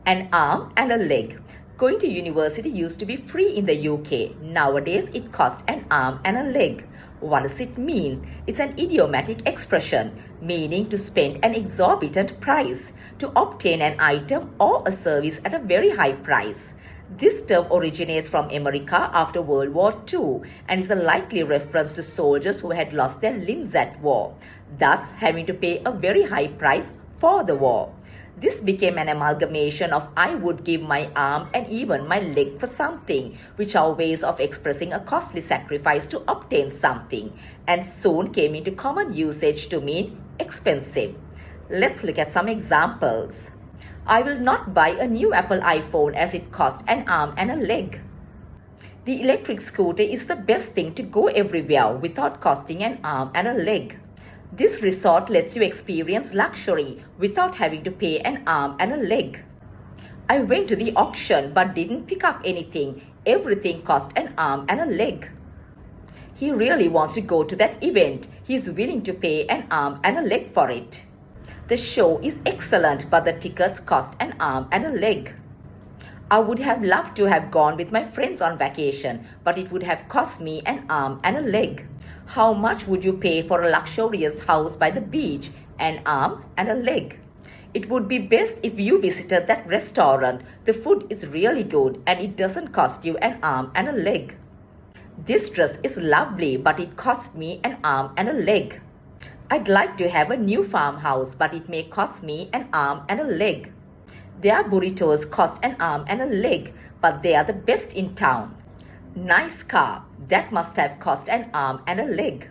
An arm and a leg. Going to university used to be free in the UK. Nowadays, it costs an arm and a leg. What does it mean? It's an idiomatic expression, meaning to spend an exorbitant price, to obtain an item or a service at a very high price. This term originates from America after World War II and is a likely reference to soldiers who had lost their limbs at war, thus having to pay a very high price for the war. This became an amalgamation of I would give my arm and even my leg for something, which are ways of expressing a costly sacrifice to obtain something, and soon came into common usage to mean expensive. Let's look at some examples. I will not buy a new Apple iPhone as it costs an arm and a leg. The electric scooter is the best thing to go everywhere without costing an arm and a leg. This resort lets you experience luxury without having to pay an arm and a leg. I went to the auction but didn't pick up anything. Everything cost an arm and a leg. He really wants to go to that event. He's willing to pay an arm and a leg for it. The show is excellent, but the tickets cost an arm and a leg. I would have loved to have gone with my friends on vacation, but it would have cost me an arm and a leg. How much would you pay for a luxurious house by the beach? An arm and a leg. It would be best if you visited that restaurant. The food is really good and it doesn't cost you an arm and a leg. This dress is lovely, but it cost me an arm and a leg. I'd like to have a new farmhouse, but it may cost me an arm and a leg. Their burritos cost an arm and a leg, but they are the best in town. Nice car. That must have cost an arm and a leg.